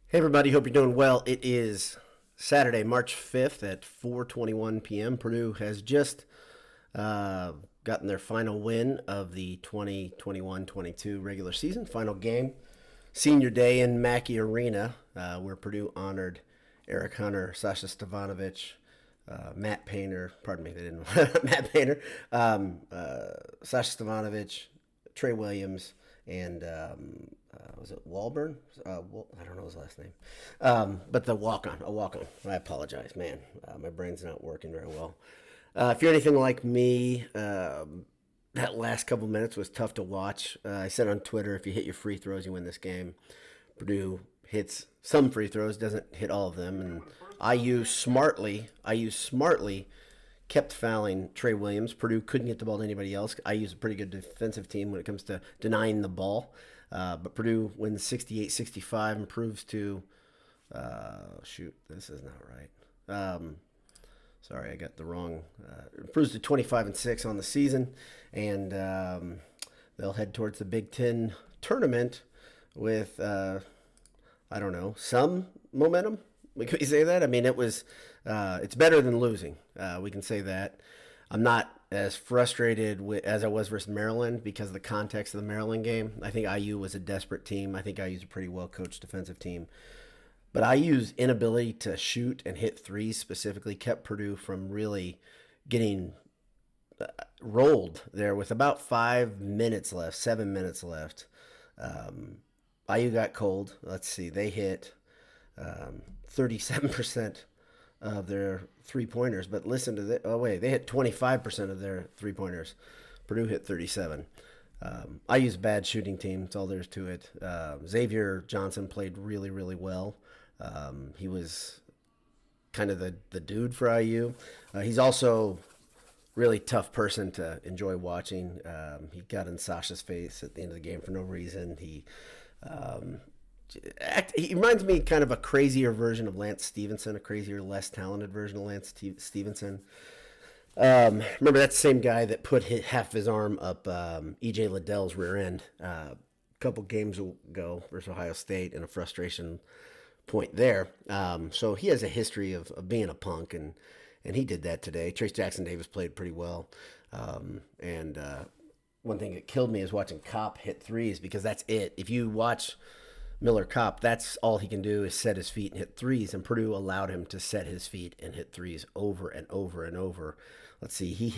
Hey everybody, hope you're doing well. It is Saturday, March 5th at 4:21 p.m. Purdue has just uh, gotten their final win of the 2021-22 regular season, final game, senior day in Mackey Arena, where Purdue honored Eric Hunter, Sasha Stavanovich, Matt Painter. Pardon me, they didn't Matt Painter, Sasha Stavanovich, Trey Williams, and was it Walburn? I don't know his last name, but the a walk on. I apologize, man. My brain's not working very well. If you're anything like me, that last couple minutes was tough to watch. I said on Twitter, if you hit your free throws, you win this game. Purdue hits some free throws, doesn't hit all of them, and IU smartly kept fouling Trey Williams. Purdue couldn't get the ball to anybody else. IU's a pretty good defensive team when it comes to denying the ball. But Purdue wins 68-65, improves to, this is not right. Sorry, I got the wrong. Improves to 25-6 on the season, and they'll head towards the Big Ten tournament with, I don't know, some momentum. Can we say that? I mean, it's better than losing. We can say that. I'm not as frustrated as I was versus Maryland because of the context of the Maryland game. I think IU was a desperate team. I think IU's a pretty well-coached defensive team. But IU's inability to shoot and hit threes specifically kept Purdue from really getting rolled there with about 7 minutes left. IU got cold. Let's see. They hit 37% of their three-pointers, but listen to that. Oh, wait, they hit 25% of their three-pointers. Purdue hit 37. I use a bad shooting team. That's all there is to it. Xavier Johnson played really, really well. He was kind of the dude for IU. He's also really tough person to enjoy watching. He got in Sasha's face at the end of the game for no reason. He reminds me kind of a crazier version of Lance Stevenson, a crazier, less talented version of Lance Stevenson. Remember, that's the same guy that put half his arm up E.J. Liddell's rear end a couple games ago versus Ohio State in a frustration point there. So he has a history of being a punk, and he did that today. Trace Jackson Davis played pretty well. And one thing that killed me is watching Kopp hit threes because that's it. If you watch Miller Kopp, that's all he can do is set his feet and hit threes, and Purdue allowed him to set his feet and hit threes over and over and over. Let's see, he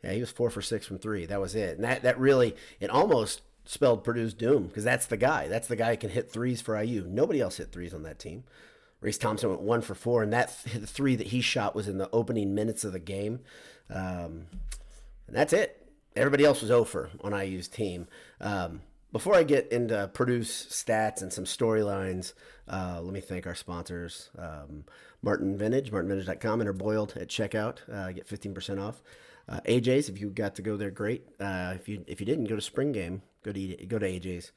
was 4 for 6 from three. That was it. And that really, it almost spelled Purdue's doom because that's the guy. That's the guy who can hit threes for IU. Nobody else hit threes on that team. Race Thompson went 1 for 4, and that three that he shot was in the opening minutes of the game. And that's it. Everybody else was 0 for on IU's team. Before I get into Purdue's stats and some storylines, let me thank our sponsors, Martin Vintage, martinvintage.com, and are boiled at checkout. Get 15% off. AJ's, if you got to go there, great. If you didn't, go to Spring Game. Go to AJ's.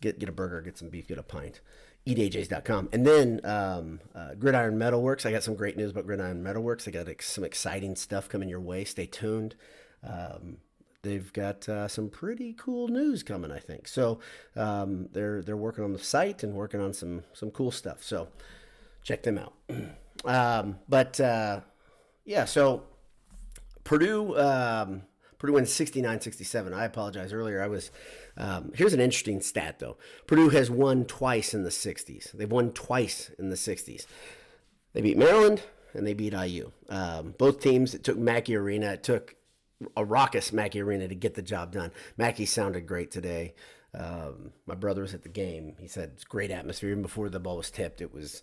Get a burger, get some beef, get a pint. EatAJ's.com. And then Gridiron Metalworks. I got some great news about Gridiron Metalworks. They got some exciting stuff coming your way. Stay tuned. They've got some pretty cool news coming, I think. So they're working on the site and working on some cool stuff. So check them out. So Purdue wins 69-67. I apologize earlier. Here's an interesting stat though. Purdue has won twice in the 60s. They've won twice in the 60s. They beat Maryland and they beat IU. Both teams, it took Mackey Arena. It took a raucous Mackey Arena to get the job done. Mackey sounded great today. My brother was at the game. He said it's great atmosphere. Even before the ball was tipped, it was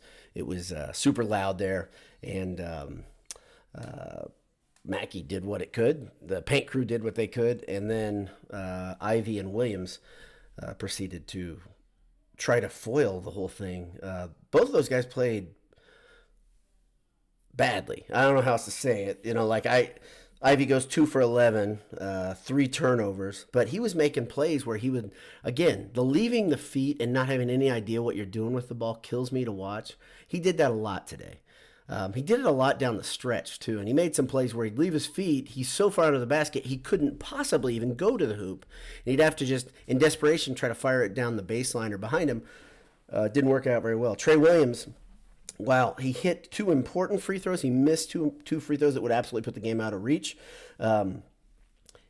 super loud there. And Mackey did what it could. The paint crew did what they could. And then Ivy and Williams proceeded to try to foil the whole thing. Both of those guys played badly. I don't know how else to say it. Ivy goes 2 for 11, 3 turnovers, but he was making plays where he would, again, the leaving the feet and not having any idea what you're doing with the ball kills me to watch. He did that a lot today. He did it a lot down the stretch, too, and he made some plays where he'd leave his feet. He's so far out of the basket, he couldn't possibly even go to the hoop. And he'd have to just, in desperation, try to fire it down the baseline or behind him. Didn't work out very well. Trey Williams, while he hit 2 important free throws, he missed two free throws that would absolutely put the game out of reach.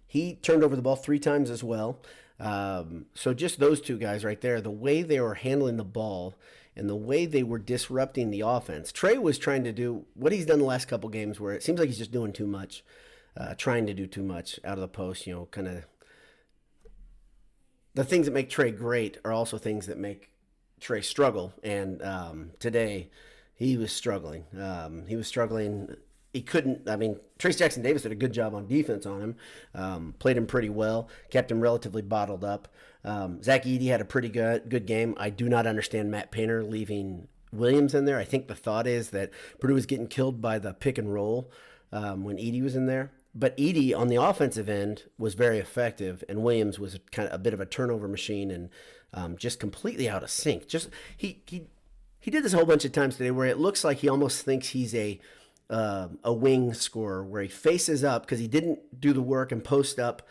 He turned over the ball 3 times as well. So just those 2 guys right there, the way they were handling the ball and the way they were disrupting the offense. Trey was trying to do what he's done the last couple games where it seems like he's just doing too much, trying to do too much out of the post, kind of. The things that make Trey great are also things that make Trey struggle. And today he was struggling. He couldn't. I mean, Trace Jackson Davis did a good job on defense on him. Played him pretty well. Kept him relatively bottled up. Zach Edey had a pretty good game. I do not understand Matt Painter leaving Williams in there. I think the thought is that Purdue was getting killed by the pick and roll when Edey was in there. But Edey on the offensive end was very effective, and Williams was kind of a bit of a turnover machine and just completely out of sync. Just he did this a whole bunch of times today where it looks like he almost thinks he's a wing scorer, where he faces up because he didn't do the work and post up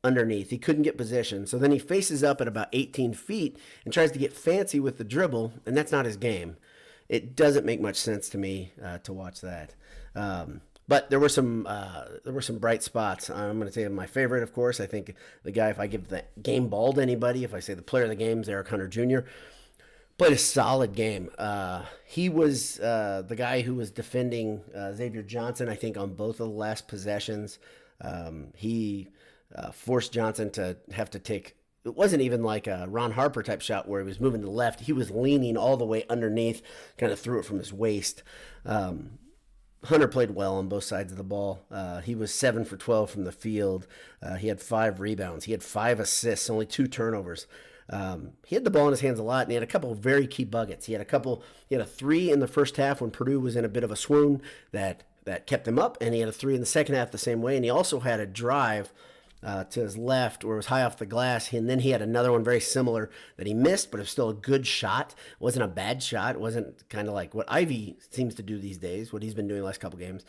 underneath. He couldn't get position. So then he faces up at about 18 feet and tries to get fancy with the dribble, and that's not his game. It doesn't make much sense to me to watch that. But there were some bright spots. I'm going to say my favorite, of course. I think the guy, if I give the game ball to anybody, if I say the player of the game is Eric Hunter Jr., played a solid game. He was the guy who was defending Xavier Johnson, I think, on both of the last possessions. He forced Johnson to have to take, it wasn't even like a Ron Harper type shot where he was moving to the left. He was leaning all the way underneath, kind of threw it from his waist. Hunter played well on both sides of the ball. He was 7 for 12 from the field. He had 5 rebounds. He had 5 assists, only 2 turnovers. He had the ball in his hands a lot, and he had a couple of very key buckets. He had a 3 in the first half when Purdue was in a bit of a swoon that kept them up, and he had a 3 in the second half the same way, and he also had a drive to his left where it was high off the glass, and then he had another one very similar that he missed, but it was still a good shot. It wasn't a bad shot. It wasn't kind of like what Ivy seems to do these days, what he's been doing the last couple games,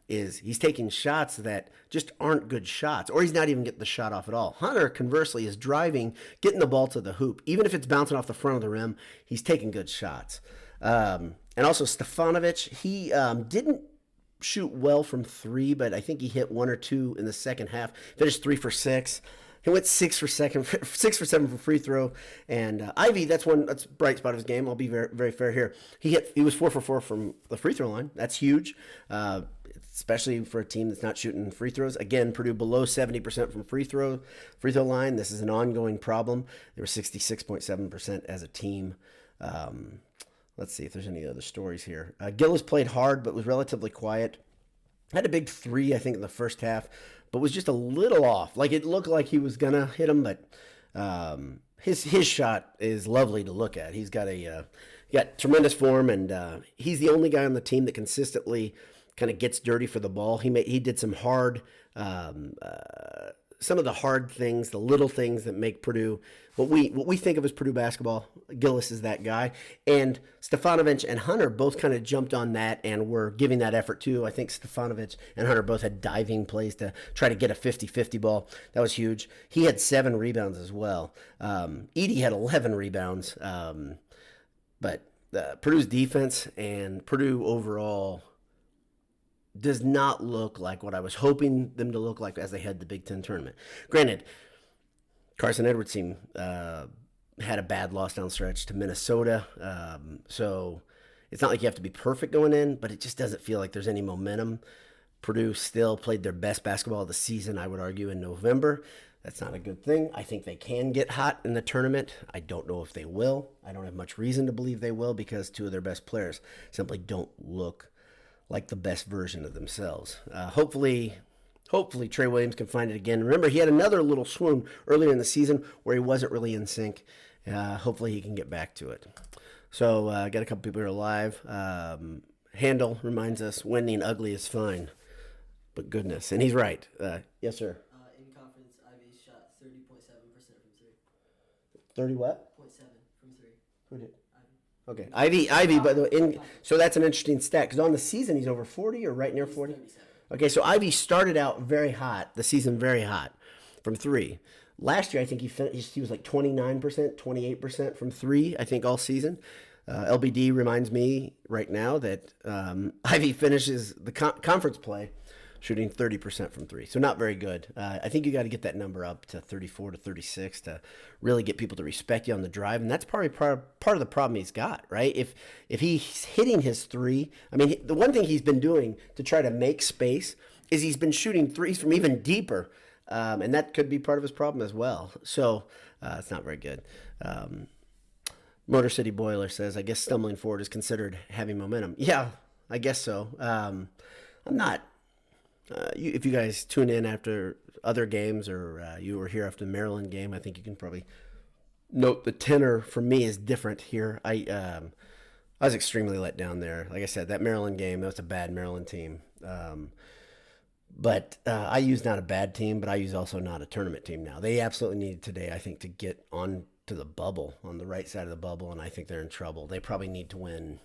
is he's taking shots that just aren't good shots, or he's not even getting the shot off at all. Hunter, conversely, is driving, getting the ball to the hoop. Even if it's bouncing off the front of the rim, he's taking good shots. And also Stefanovic, he didn't shoot well from 3, but I think he hit 1 or 2 in the second half. Finished 3 for 6. He went 6 for 7 for free throw. And Ivy, that's a bright spot of his game. I'll be very, very fair here. He was 4 for 4 from the free throw line. That's huge, especially for a team that's not shooting free throws. Again, Purdue below 70% from free throw line. This is an ongoing problem. They were 66.7% as a team. Let's see if there's any other stories here. Gillis played hard, but was relatively quiet. Had a big 3, I think, in the first half, but was just a little off. Like, it looked like he was going to hit him, but his shot is lovely to look at. He's got got tremendous form, and he's the only guy on the team that consistently kind of gets dirty for the ball. He did some hard some of the hard things, the little things that make Purdue what we think of as Purdue basketball. Gillis is that guy, and Stefanovic and Hunter both kind of jumped on that and were giving that effort too. I think Stefanovic and Hunter both had diving plays to try to get a 50-50 ball. That was huge. He had 7 rebounds as well. Edey had 11 rebounds, but Purdue's defense and Purdue overall does not look like what I was hoping them to look like as they had the Big Ten tournament. Granted, Carson Edwards team had a bad loss down the stretch to Minnesota, so it's not like you have to be perfect going in, but it just doesn't feel like there's any momentum. Purdue still played their best basketball of the season, I would argue, in November. That's not a good thing. I think they can get hot in the tournament. I don't know if they will. I don't have much reason to believe they will because 2 of their best players simply don't look like the best version of themselves. Hopefully Trey Williams can find it again. Remember, he had another little swoon earlier in the season where he wasn't really in sync. Hopefully he can get back to it. So got a couple people here live. Handel reminds us, winning ugly is fine. But goodness, and he's right. Yes, sir. In conference, Ivy shot 30.7% from 3. 30 what? 0.7 from 3. Who did? Okay, Ivy. By the way, so that's an interesting stat because on the season he's over 40 or right near 40. Okay, so Ivy started out very hot, the season very hot from 3. Last year, I think he was like 29%, 28% from three, I think, all season. LBD reminds me right now that Ivy finishes the conference play shooting 30% from three. So not very good. I think you got to get that number up to 34 to 36 to really get people to respect you on the drive. And that's probably part of the problem he's got, right? If he's hitting his three, I mean, the one thing he's been doing to try to make space is he's been shooting threes from even deeper. And that could be part of his problem as well. So it's not very good. Motor City Boiler says, I guess stumbling forward is considered having momentum. Yeah, I guess so. I'm not. If you guys tune in after other games or you were here after the Maryland game, I think you can probably note the tenor for me is different here. I was extremely let down there. Like I said, that Maryland game, that was a bad Maryland team. But IU's not a bad team, but IU's also not a tournament team now. They absolutely needed today, I think, to get on to the bubble, on the right side of the bubble, and I think they're in trouble. They probably need to win.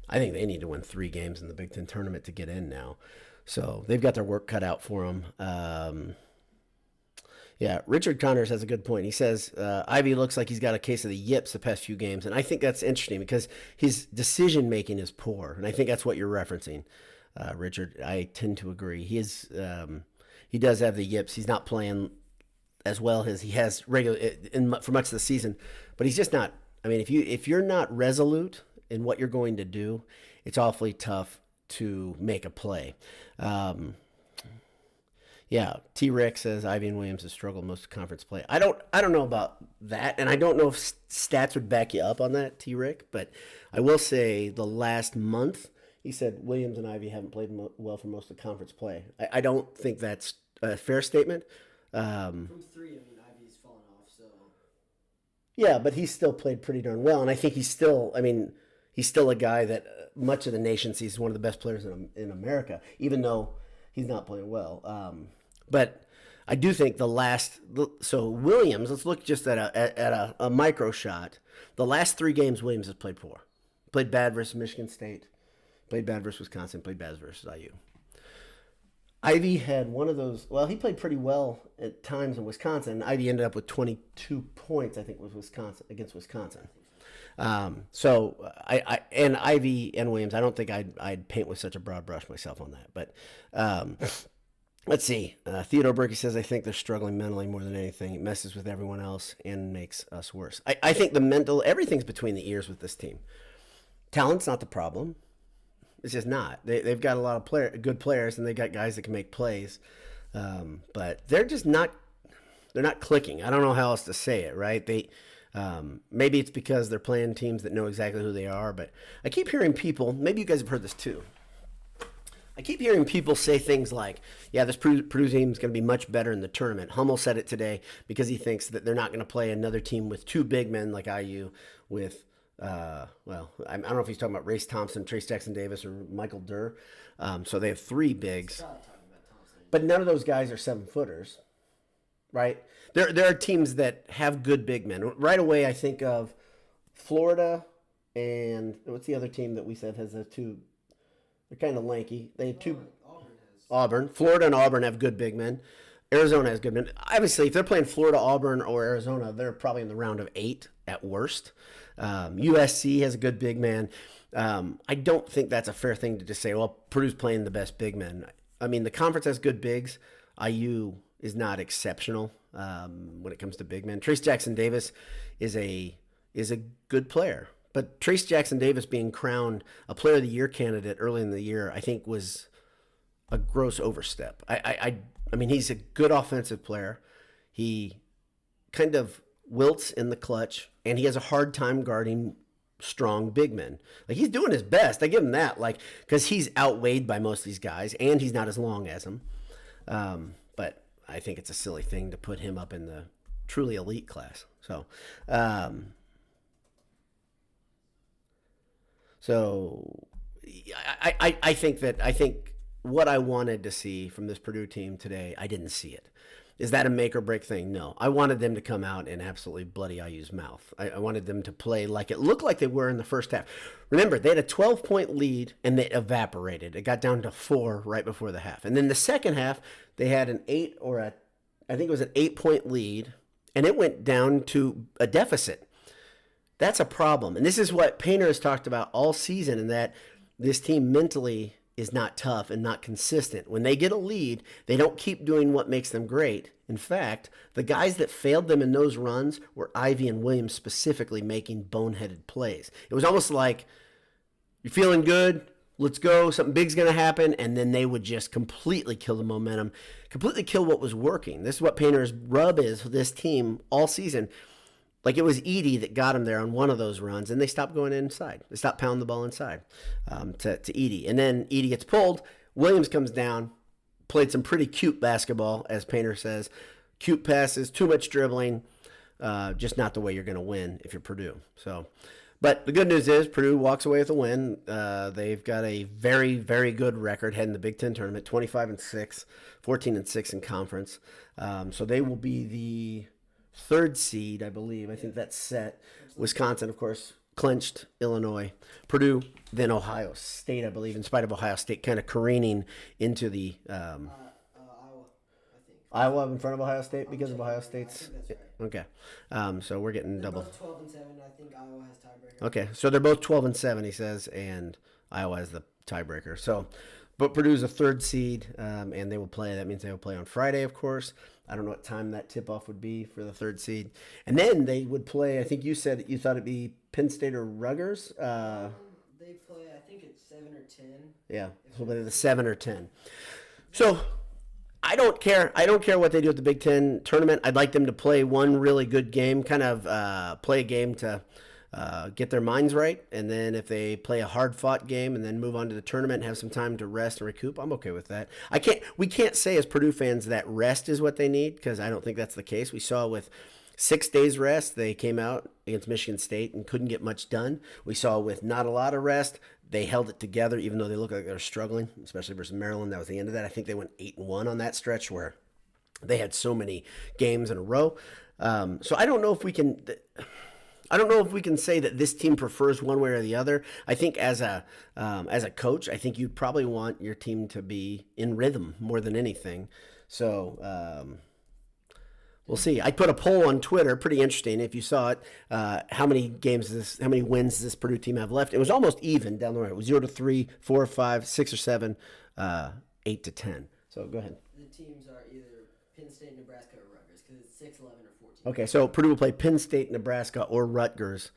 I think they need to win 3 games in the Big Ten tournament to get in now. So they've got their work cut out for them. Yeah, Richard Connors has a good point. He says, Ivy looks like he's got a case of the yips the past few games, and I think that's interesting because his decision-making is poor, and I think that's what you're referencing, Richard. I tend to agree. He does have the yips. He's not playing as well as he has for much of the season, but he's just not. I mean, if you're not resolute in what you're going to do, it's awfully tough to make a play. Yeah, T-Rex says Ivy and Williams has struggled most of conference play. I don't know about that, and I don't know if stats would back you up on that, T-Rex, but I will say the last month, he said Williams and Ivy haven't played well for most of conference play. I don't think that's a fair statement. From 3, I mean, Ivy's fallen off, so. Yeah, but he's still played pretty darn well, and I think he's still a guy that much of the nation sees as one of the best players in America, even though he's not playing well. But I do think so Williams, let's look just at a micro shot. The last 3 games Williams has played for. Played bad versus Michigan State, played bad versus Wisconsin, played bad versus IU. Ivy had one of those. Well, he played pretty well at times in Wisconsin. Ivy ended up with 22 points, I think, against Wisconsin. So and Ivy and Williams, I don't think I'd paint with such a broad brush myself on that. But let's see. Theodore Berkey says, I think they're struggling mentally more than anything. It messes with everyone else and makes us worse. I think everything's between the ears with this team. Talent's not the problem. It's just not. They've got a lot of good players, and they've got guys that can make plays. But they're just not. They're not clicking. I don't know how else to say it. Right? Maybe it's because they're playing teams that know exactly who they are. But I keep hearing people. Maybe you guys have heard this too. I keep hearing people say things like, "Yeah, this Purdue team is going to be much better in the tournament." Hummel said it today because he thinks that they're not going to play another team with 2 big men like IU with. I don't know if he's talking about Race Thompson, Trace Jackson Davis, or Michael Durr. So they have 3 bigs, but none of those guys are 7-footers, right? There are teams that have good big men. Right away, I think of Florida and what's the other team that we said has the 2? They're kind of lanky. They have 2. Auburn. Florida and Auburn have good big men. Arizona has good men. Obviously, if they're playing Florida, Auburn, or Arizona, they're probably in the round of 8 at worst. USC has a good big man. I don't think that's a fair thing to just say, well, Purdue's playing the best big men. I mean, the conference has good bigs. IU is not exceptional when it comes to big men. Trace Jackson Davis is a good player. But Trace Jackson Davis being crowned a Player of the Year candidate early in the year, I think was a gross overstep. I mean, he's a good offensive player. He kind of wilts in the clutch, and he has a hard time guarding strong big men. Like, he's doing his best. I give him that, like, because he's outweighed by most of these guys, and he's not as long as them. But I think it's a silly thing to put him up in the truly elite class. So I think what I wanted to see from this Purdue team today, I didn't see it. Is that a make or break thing? No. I wanted them to come out and absolutely bloody IU's mouth. I wanted them to play like it looked like they were in the first half. Remember, they had a 12-point lead and they evaporated. It got down to 4 right before the half. And then the second half, they had an 8 or I think it was an 8-point lead, and it went down to a deficit. That's a problem. And this is what Painter has talked about all season, in that this team mentally is not tough and not consistent. When they get a lead, they don't keep doing what makes them great. In fact, the guys that failed them in those runs were Ivy and Williams specifically making boneheaded plays. It was almost like, you're feeling good, let's go, something big's going to happen, and then they would just completely kill the momentum, completely kill what was working. This is what Painter's rub is for this team all season. Like, it was Edey that got him there on one of those runs, and they stopped going inside. They stopped pounding the ball inside to Edey. And then Edey gets pulled. Williams comes down, played some pretty cute basketball, as Painter says. Cute passes, too much dribbling, just not the way you're going to win if you're Purdue. But the good news is Purdue walks away with a win. They've got a very, very good record heading the Big Ten tournament, 25-6, 14-6 in conference. So they will be the third seed, I believe. I think that's set. Wisconsin, of course, clinched. Illinois, Purdue, then Ohio State, I believe, in spite of Ohio State kind of careening into the Iowa, I think. Iowa in front of Ohio State because of Ohio State's. I think that's right. Okay. So we're getting They're double. both 12-7. I think Iowa has tiebreaker. Okay. So they're both 12-7, he says, and Iowa is the tiebreaker. So, but Purdue's a third seed, and they will play. That means they will play on Friday, of course. I don't know what time that tip-off would be for the third seed. And then they would play, I think you said that you thought it'd be Penn State or Rutgers. They play, I think it's 7 or 10. Yeah, so they're the 7 or 10. So I don't care. I don't care what they do at the Big Ten tournament. I'd like them to play one really good game, kind of play a game to get their minds right. And then if they play a hard-fought game and then move on to the tournament and have some time to rest and recoup, I'm okay with that. We can't say as Purdue fans that rest is what they need, because I don't think that's the case. We saw with 6 days rest, they came out against Michigan State and couldn't get much done. We saw with not a lot of rest, they held it together even though they looked like they were struggling, especially versus Maryland. That was the end of that. I think they went 8-1 on that stretch where they had so many games in a row. So I don't know if we can... I don't know if we can say that this team prefers one way or the other. I think as a coach, I think you probably want your team to be in rhythm more than anything. So we'll see. I put a poll on Twitter, pretty interesting. If you saw it, how many wins does this Purdue team have left? It was almost even down the road. It was 0-3, 4-5, 6 or 7, 8-10. So go ahead. The teams are either Penn State, Nebraska, or Rutgers, because it's 6, 11, or 14. Okay, so Purdue will play Penn State, Nebraska, or Rutgers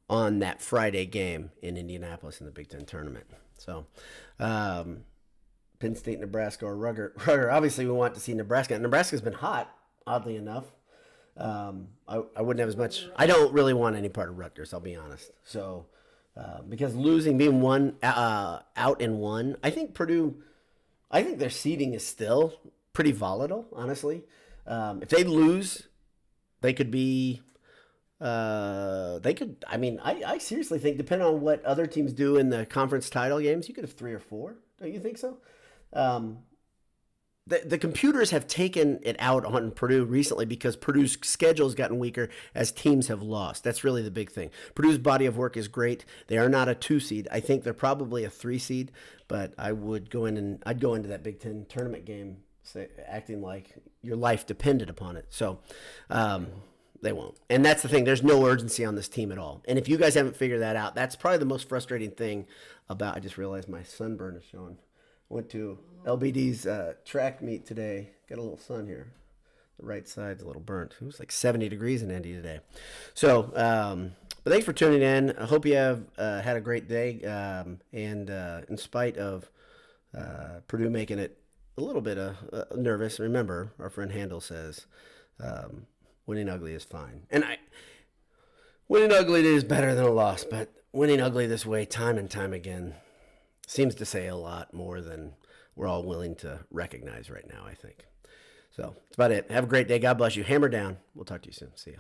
on that Friday game in Indianapolis in the Big Ten tournament. So Penn State, Nebraska, or Rutgers. Obviously, we want to see Nebraska. Nebraska's been hot, oddly enough. I wouldn't have as much. I don't really want any part of Rutgers, I'll be honest. So because being one out in one, I think Purdue, I think their seeding is still pretty volatile, honestly. If they lose, they could be. I seriously think, depending on what other teams do in the conference title games, you could have 3 or 4. Don't you think so? The computers have taken it out on Purdue recently because Purdue's schedule has gotten weaker as teams have lost. That's really the big thing. Purdue's body of work is great. They are not a 2 seed. I think they're probably a 3 seed, but I'd go into that Big Ten tournament game acting like your life depended upon it. So they won't. And that's the thing. There's no urgency on this team at all. And if you guys haven't figured that out, that's probably the most frustrating thing about. I just realized my sunburn is showing. Went to LBD's track meet today. Got a little sun here. The right side's a little burnt. It was like 70 degrees in Indy today. So, but thanks for tuning in. I hope you have had a great day. And in spite of Purdue making it a little bit nervous, remember, our friend Handel says, winning ugly is fine. And winning ugly is better than a loss, but winning ugly this way time and time again seems to say a lot more than we're all willing to recognize right now, I think. So that's about it. Have a great day. God bless you. Hammer down. We'll talk to you soon. See ya.